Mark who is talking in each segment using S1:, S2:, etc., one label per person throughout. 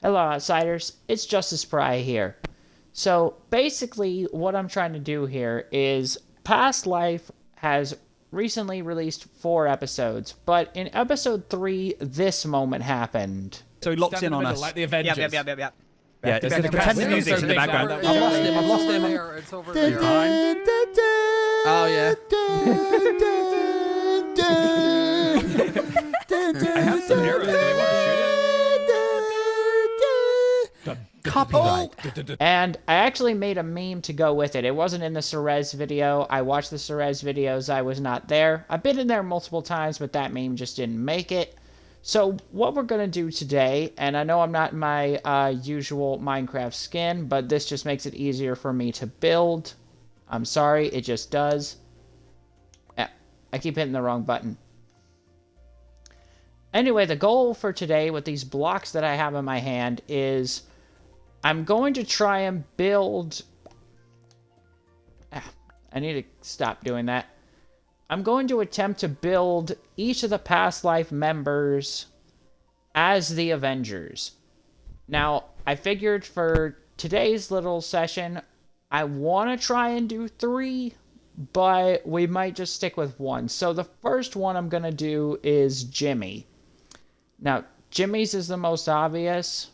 S1: Hello, outsiders. It's Justice Pariah here. So basically, what I'm trying to do here is Past Life has recently released 4 episodes, but in episode 3, this moment happened.
S2: So he locks
S3: Stand
S2: in on
S3: middle,
S2: us.
S3: like the Avengers.
S4: Yep.
S2: Yeah, there's going to
S3: Back
S2: pretend
S3: to
S2: music in the background.
S3: I've
S4: lost him. I've lost him.
S5: It's over there.
S4: Oh yeah.
S3: I have some arrows. Do we want to shoot it?
S2: Copyright.
S1: And I actually made a meme to go with it. It wasn't in the Cerez video. I watched the Cerez videos. I was not there. I've been in there multiple times, but that meme just didn't make it. So what we're going to do today, and I know I'm not in my usual Minecraft skin, but this just makes it easier for me to build. I'm sorry, it just does. I keep hitting the wrong button. Anyway, the goal for today with these blocks that I have in my hand is I'm going to try and build... I need to stop doing that. I'm going to attempt to build each of the Past Life members as the Avengers. Now, I figured for today's little session, I want to try and do 3, but we might just stick with 1. So the first one I'm going to do is Jimmy. Now, Jimmy's is the most obvious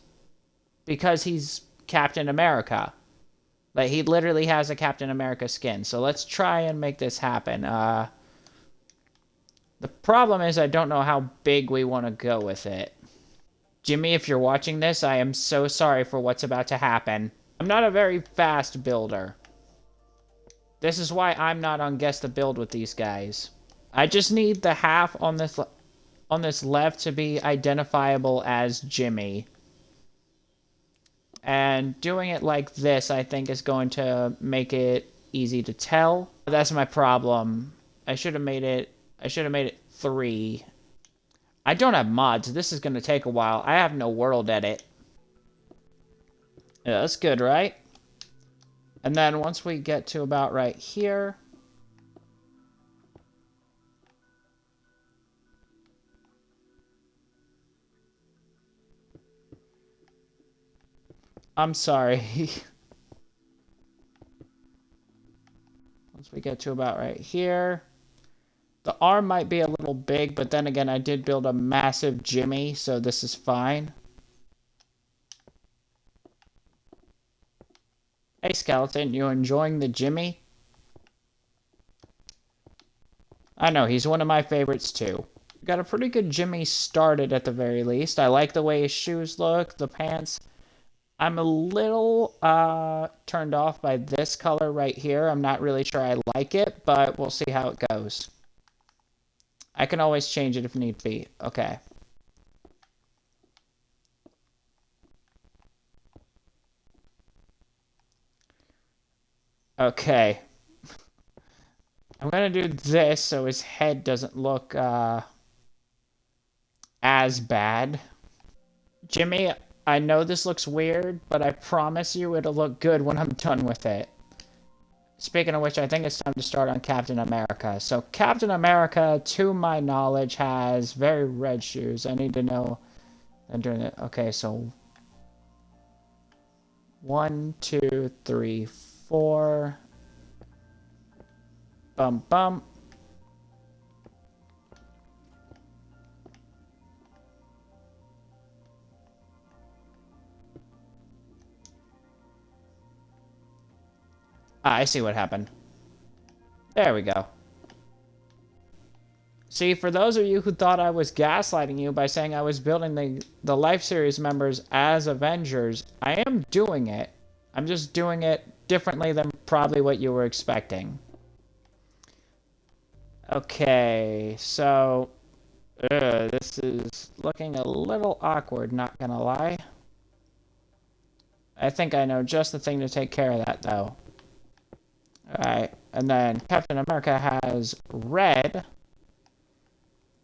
S1: because he's Captain America. Like, he literally has a Captain America skin. So let's try and make this happen. The problem is I don't know how big we want to go with it. Jimmy, if you're watching this, I am so sorry for what's about to happen. I'm not a very fast builder. This is why I'm not on Guess the Build with these guys. I just need the half on this left to be identifiable as Jimmy. And doing it like this, I think, is going to make it easy to tell. That's my problem. I should have made it 3. I don't have mods. This is going to take a while. I have no world edit. Yeah, that's good, right? And then once we get to about right here... I'm sorry. Once we get to about right here... The arm might be a little big, but then again, I did build a massive Jimmy, so this is fine. Hey, Skeleton, you enjoying the Jimmy? I know, he's one of my favorites, too. Got a pretty good Jimmy started, at the very least. I like the way his shoes look, the pants. I'm a little turned off by this color right here. I'm not really sure I like it, but we'll see how it goes. I can always change it if need be. Okay. Okay. I'm going to do this so his head doesn't look as bad. Jimmy, I know this looks weird, but I promise you it'll look good when I'm done with it. Speaking of which, I think it's time to start on Captain America. So Captain America, to my knowledge, has very red shoes. I need to know. I'm doing it. Okay, so 1, 2, 3, 4. Bum bum. Ah, I see what happened. There we go. See, for those of you who thought I was gaslighting you by saying I was building the Life Series members as Avengers, I am doing it. I'm just doing it differently than probably what you were expecting. Okay, so... this is looking a little awkward, not gonna lie. I think I know just the thing to take care of that, though. Alright, and then Captain America has red.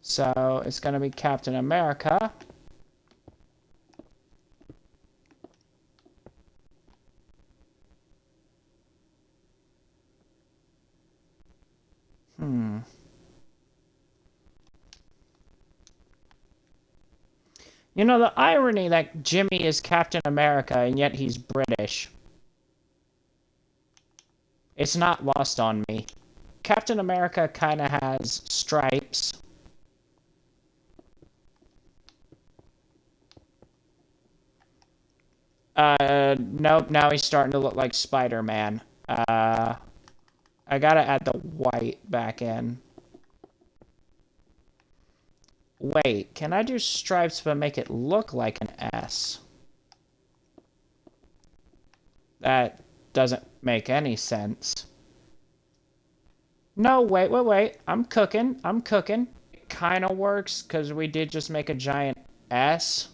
S1: So it's going to be Captain America. You know, the irony that Jimmy is Captain America and yet he's British. It's not lost on me. Captain America kind of has stripes. Nope, now he's starting to look like Spider-Man. I gotta add the white back in. Wait, can I do stripes but make it look like an S? That doesn't make any sense. No, wait. I'm cooking. It kind of works because we did just make a giant S.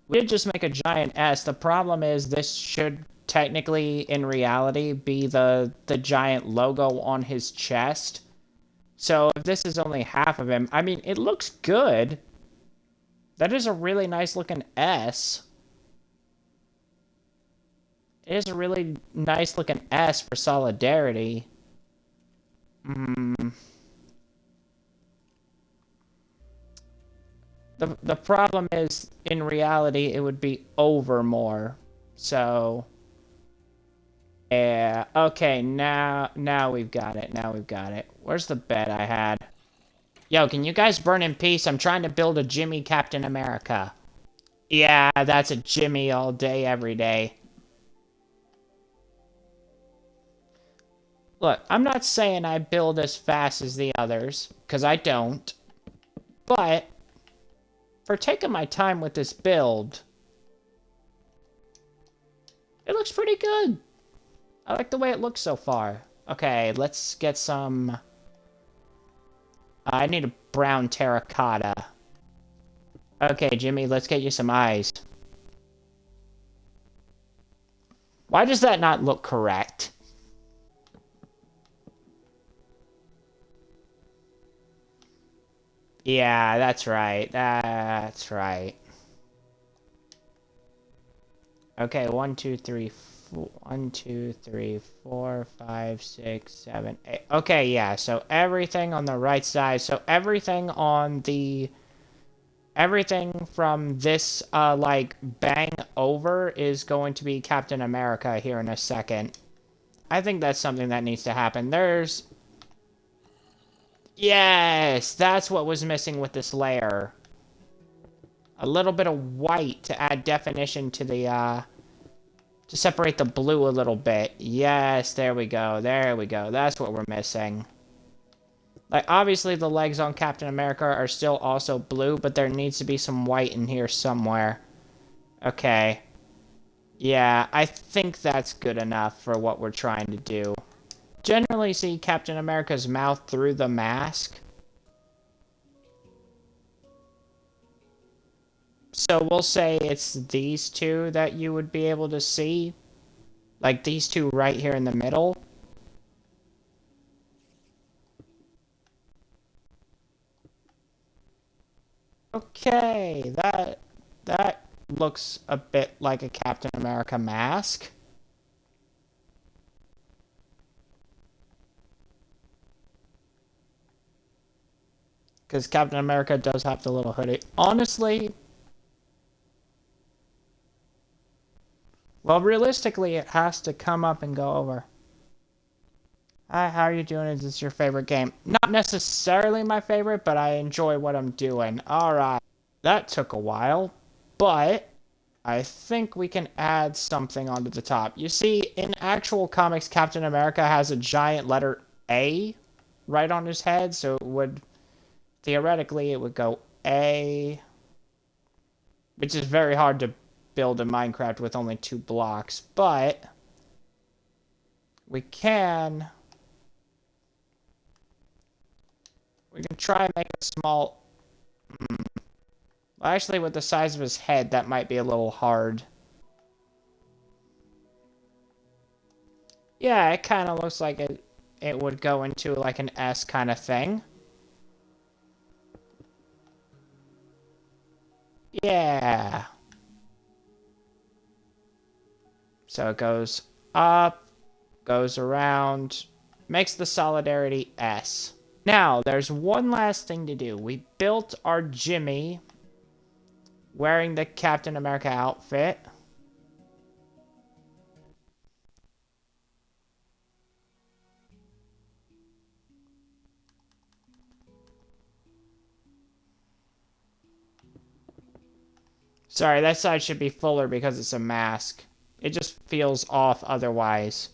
S1: We did just make a giant S. The problem is this should technically, in reality, be the giant logo on his chest. So if this is only half of him, I mean, it looks good. That is a really nice looking S. It is a really nice looking S for solidarity. The problem is, in reality, it would be over more. So, yeah, okay, now we've got it. Where's the bed I had? Yo, can you guys burn in peace? I'm trying to build a Jimmy Captain America. Yeah, that's a Jimmy all day, every day. Look, I'm not saying I build as fast as the others, because I don't. But for taking my time with this build, it looks pretty good. I like the way it looks so far. Okay, let's get some... I need a brown terracotta. Okay, Jimmy, let's get you some eyes. Why does that not look correct? Yeah, that's right. That's right. Okay, 1, 2, 3, 4, 1, 2, 3, 4, 5, 6, 7, 8. Okay, yeah, so everything on the right side. So everything on the... Everything from this, like, bang over is going to be Captain America here in a second. I think that's something that needs to happen. There's... Yes! That's what was missing with this layer. A little bit of white to add definition to the, to separate the blue a little bit. Yes, there we go. There we go. That's what we're missing. Like, obviously the legs on Captain America are still also blue, but there needs to be some white in here somewhere. Okay. Yeah, I think that's good enough for what we're trying to do. Generally see Captain America's mouth through the mask. So we'll say it's these two that you would be able to see. Like these two right here in the middle. Okay, that looks a bit like a Captain America mask. Because Captain America does have the little hoodie. Honestly, well, realistically, it has to come up and go over. Hi, how are you doing? Is this your favorite game? Not necessarily my favorite, but I enjoy what I'm doing. Alright. That took a while, but I think we can add something onto the top. You see, in actual comics, Captain America has a giant letter A right on his head, so it would... Theoretically, it would go A... Which is very hard to build in Minecraft with only 2 blocks, but... We can try and make a small... Well, actually, with the size of his head, that might be a little hard. Yeah, it kind of looks like it would go into like an S kind of thing. Yeah. So it goes up, goes around, makes the solidarity S. Now, there's one last thing to do. We built our Jimmy wearing the Captain America outfit. Sorry, that side should be fuller because it's a mask. It just feels off otherwise.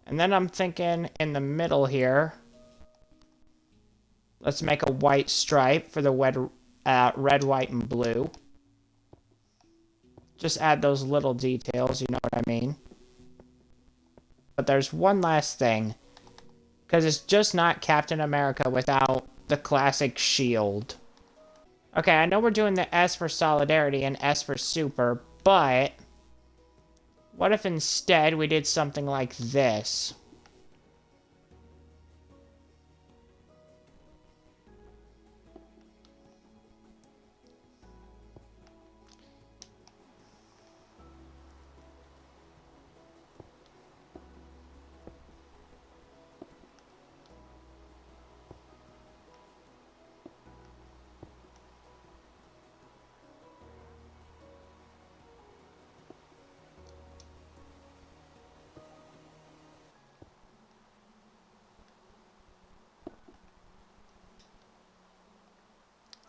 S1: And then I'm thinking in the middle here, let's make a white stripe for the red, white, and blue. Just add those little details, you know what I mean? But there's one last thing. Because it's just not Captain America without the classic shield. Okay, I know we're doing the S for solidarity and S for super, but what if instead we did something like this?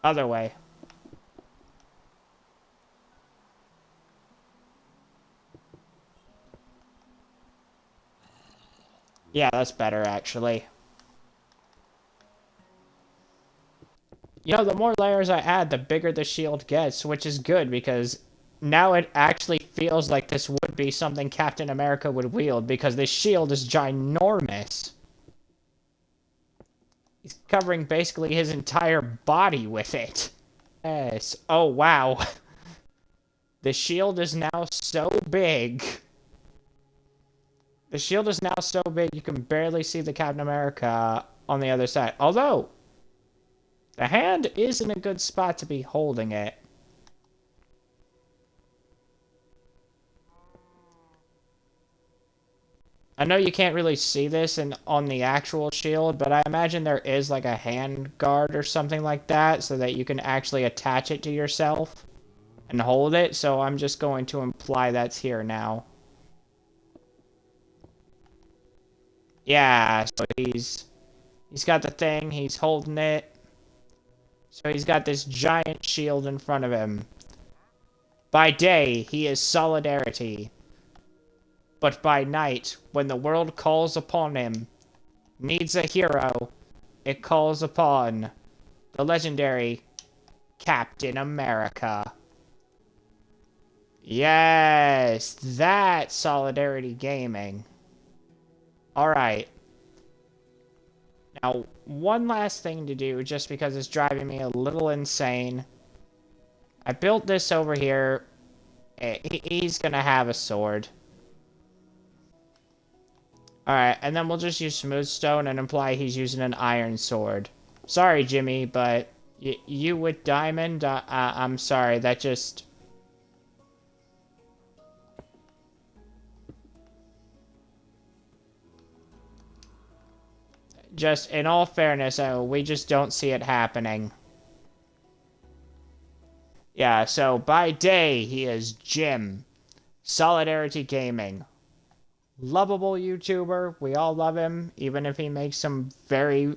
S1: Other way. Yeah, that's better, actually. You know, the more layers I add, the bigger the shield gets, which is good, because now it actually feels like this would be something Captain America would wield, because this shield is ginormous. He's covering basically his entire body with it. Yes. Oh, wow. The shield is now so big. The shield is now so big you can barely see the Captain America on the other side. Although, the hand is in a good spot to be holding it. I know you can't really see this on the actual shield, but I imagine there is like a hand guard or something like that so that you can actually attach it to yourself and hold it. So I'm just going to imply that's here now. Yeah, so he's got the thing, he's holding it. So he's got this giant shield in front of him. By day, he is solidarity. But by night, when the world calls upon him, needs a hero, it calls upon the legendary Captain America. Yes, that's Solidarity Gaming. Alright. Now, one last thing to do, just because it's driving me a little insane. I built this over here. He's gonna have a sword. Alright, and then we'll just use smooth stone and imply he's using an iron sword. Sorry, Jimmy, but you with diamond, I'm sorry, that just... Just, in all fairness, we just don't see it happening. Yeah, so by day, he is Jim. Solidarity Gaming. Lovable YouTuber. We all love him, even if he makes some very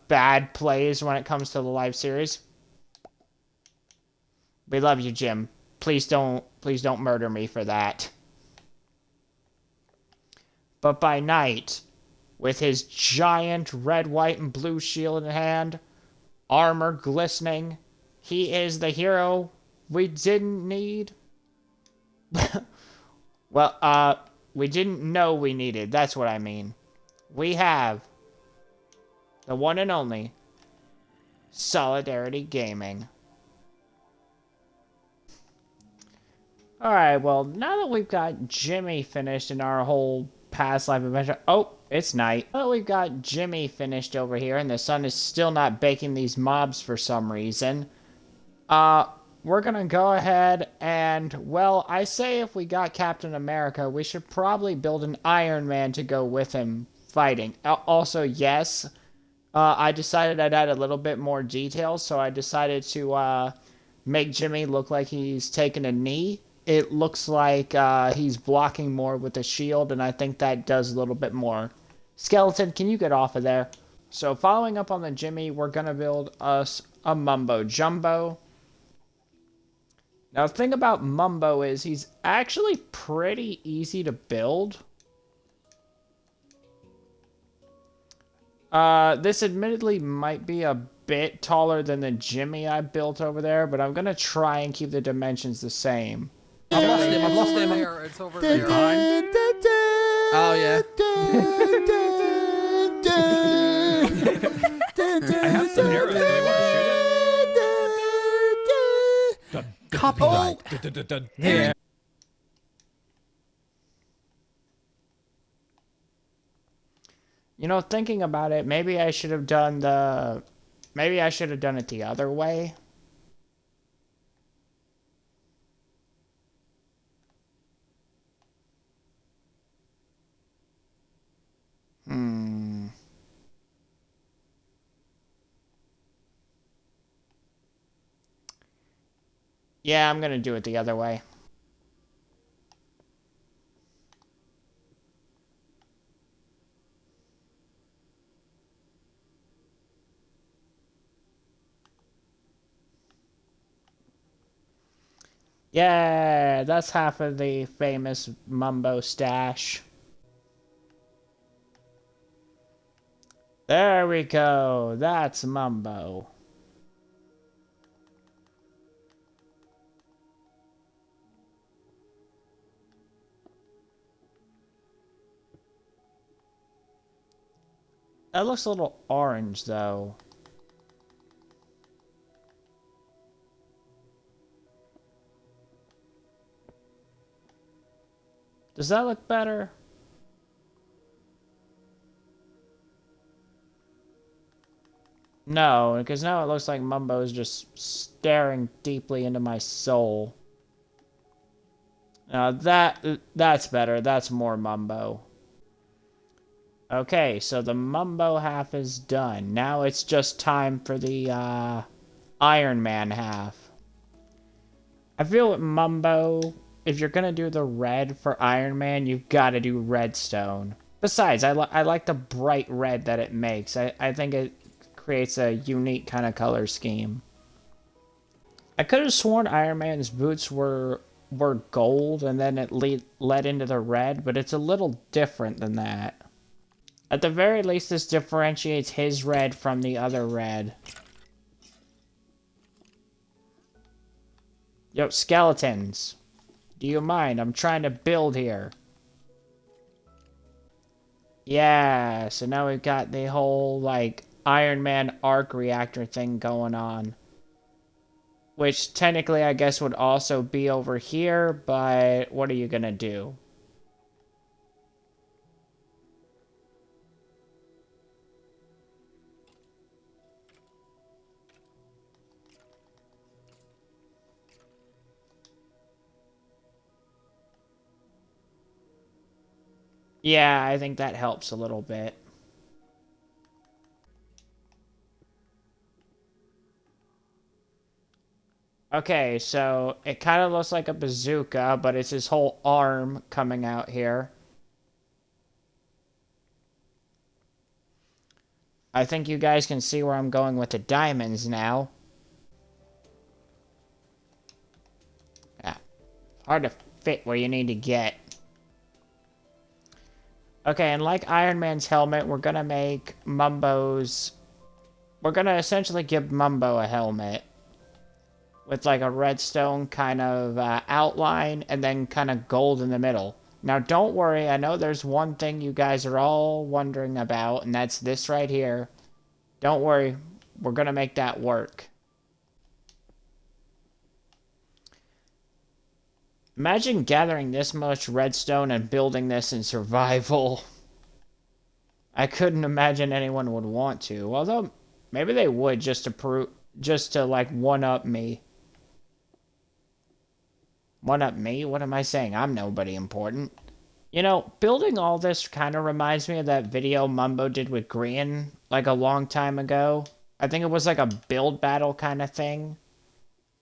S1: bad plays when it comes to the live series. We love you, Jim. Please don't murder me for that. But by night, with his giant red, white, and blue shield in hand, armor glistening, he is the hero we didn't need. Well, we didn't know we needed. That's what I mean. We have the one and only Solidarity Gaming. Alright, well, now that we've got Jimmy finished in our whole past life adventure... Oh, it's night. Now that we've got Jimmy finished over here and the sun is still not baking these mobs for some reason, we're gonna go ahead and, well, I say if we got Captain America, we should probably build an Iron Man to go with him fighting. Also, yes, I decided I'd add a little bit more detail, so I decided to make Jimmy look like he's taking a knee. It looks like he's blocking more with the shield, and I think that does a little bit more. Skeleton, can you get off of there? So following up on the Jimmy, we're going to build us a Mumbo Jumbo. Now the thing about Mumbo is he's actually pretty easy to build. This admittedly might be a bit taller than the Jimmy I built over there, but I'm going to try and keep the dimensions the same.
S4: I've lost him. I've lost him.
S3: It's over there.
S4: Oh, yeah.
S3: I have some arrows. Do I want to shoot it?
S2: Copyright.
S3: Yeah.
S1: You know, thinking about it, maybe I should have done the... Maybe I should have done it the other way. Yeah, I'm gonna do it the other way. Yeah, that's half of the famous Mumbo stash. There we go. That's Mumbo. That looks a little orange, though. Does that look better? No, because now it looks like Mumbo is just staring deeply into my soul. Now that's better. That's more Mumbo. Okay, so the Mumbo half is done. Now it's just time for the Iron Man half. I feel with Mumbo, if you're gonna do the red for Iron Man, you've got to do redstone. Besides, I like the bright red that it makes. I think it creates a unique kind of color scheme. I could have sworn Iron Man's boots were gold and then it led into the red, but it's a little different than that. At the very least, this differentiates his red from the other red. Yo, skeletons. Do you mind? I'm trying to build here. Yeah, so now we've got the whole, like, Iron Man arc reactor thing going on. Which, technically, I guess would also be over here, but what are you gonna do? Yeah, I think that helps a little bit. Okay, so it kind of looks like a bazooka, but it's his whole arm coming out here. I think you guys can see where I'm going with the diamonds now. Yeah, hard to fit where you need to get. Okay, and like Iron Man's helmet, we're gonna make Mumbo's... We're gonna essentially give Mumbo a helmet. With like a redstone kind of outline, and then kind of gold in the middle. Now don't worry, I know there's one thing you guys are all wondering about, and that's this right here. Don't worry, we're gonna make that work. Imagine gathering this much redstone and building this in survival. I couldn't imagine anyone would want to. Although, maybe they would just to like one-up me. One up me? What am I saying? I'm nobody important. You know, building all this kind of reminds me of that video Mumbo did with Green, like a long time ago. I think it was like a build battle kind of thing.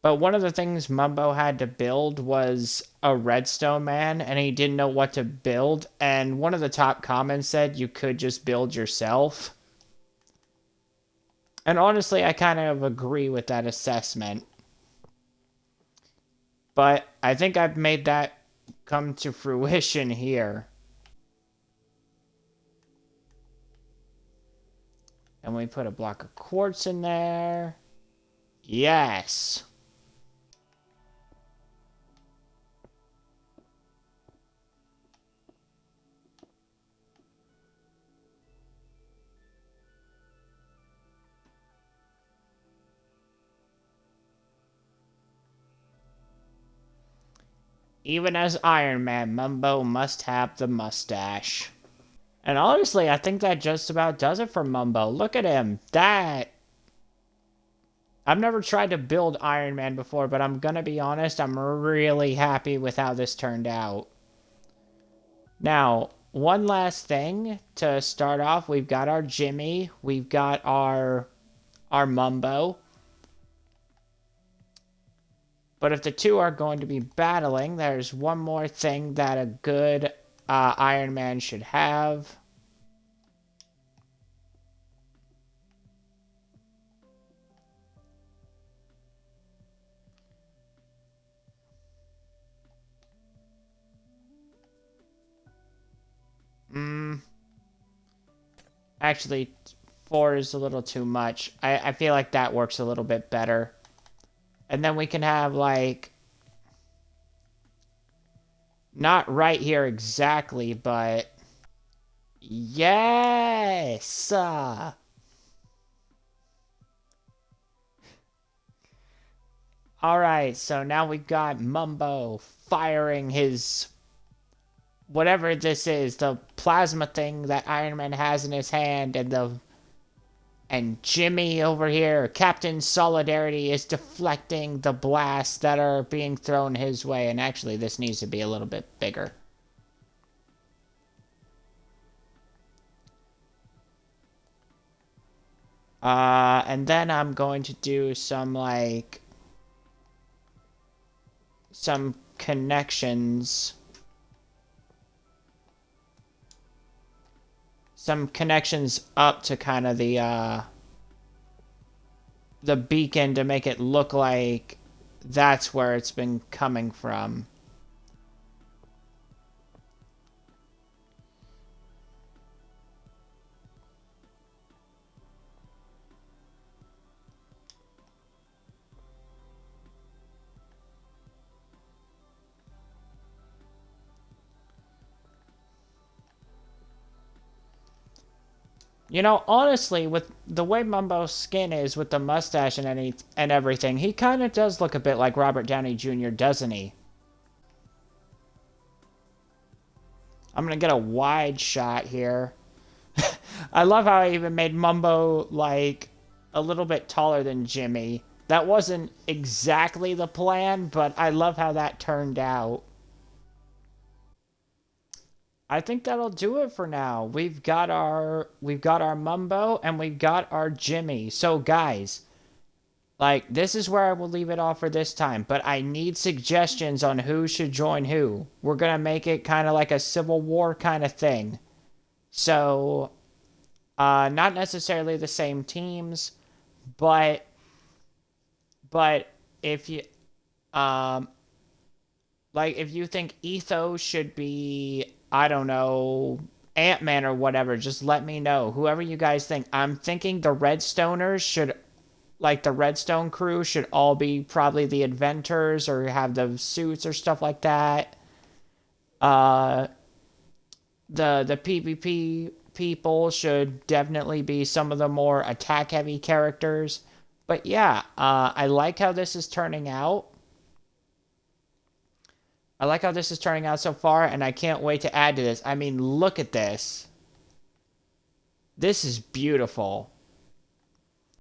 S1: But one of the things Mumbo had to build was a redstone man, and he didn't know what to build. And one of the top comments said you could just build yourself. And honestly, I kind of agree with that assessment. But I think I've made that come to fruition here. And we put a block of quartz in there. Yes. Even as Iron Man, Mumbo must have the mustache. And honestly, I think that just about does it for Mumbo. Look at him. That... I've never tried to build Iron Man before, but I'm gonna be honest, I'm really happy with how this turned out. Now, one last thing to start off. We've got our Jimmy. We've got our Mumbo. But if the two are going to be battling, there's one more thing that a good Iron Man should have. Actually, 4 is a little too much. I feel like that works a little bit better. And then we can have, like... Not right here exactly, but... Yes! Alright, so now we've got Mumbo firing his... whatever this is, the plasma thing that Iron Man has in his hand, and Jimmy over here, Captain Solidarity, is deflecting the blasts that are being thrown his way. And actually, this needs to be a little bit bigger. And then I'm going to do some, like... some connections... some connections up to kind of the beacon to make it look like that's where it's been coming from. You know, honestly, with the way Mumbo's skin is with the mustache and everything, he kind of does look a bit like Robert Downey Jr., doesn't he? I'm gonna get a wide shot here. I love how I even made Mumbo, like, a little bit taller than Jimmy. That wasn't exactly the plan, but I love how that turned out. I think that'll do it for now. We've got our Mumbo and we've got our Jimmy. So guys, like, this is where I will leave it off for this time, but I need suggestions on who should join who. We're gonna make it kind of like a Civil War kind of thing. So, not necessarily the same teams, but if you, like, if you think Ethos should be, I don't know, Ant-Man or whatever, just let me know. Whoever you guys think. I'm thinking the Redstoners should, like, the Redstone crew should all be probably the inventors or have the suits or stuff like that. The PvP people should definitely be some of the more attack-heavy characters. But yeah, I like how this is turning out. I like how this is turning out so far, and I can't wait to add to this. I mean, look at this. This is beautiful.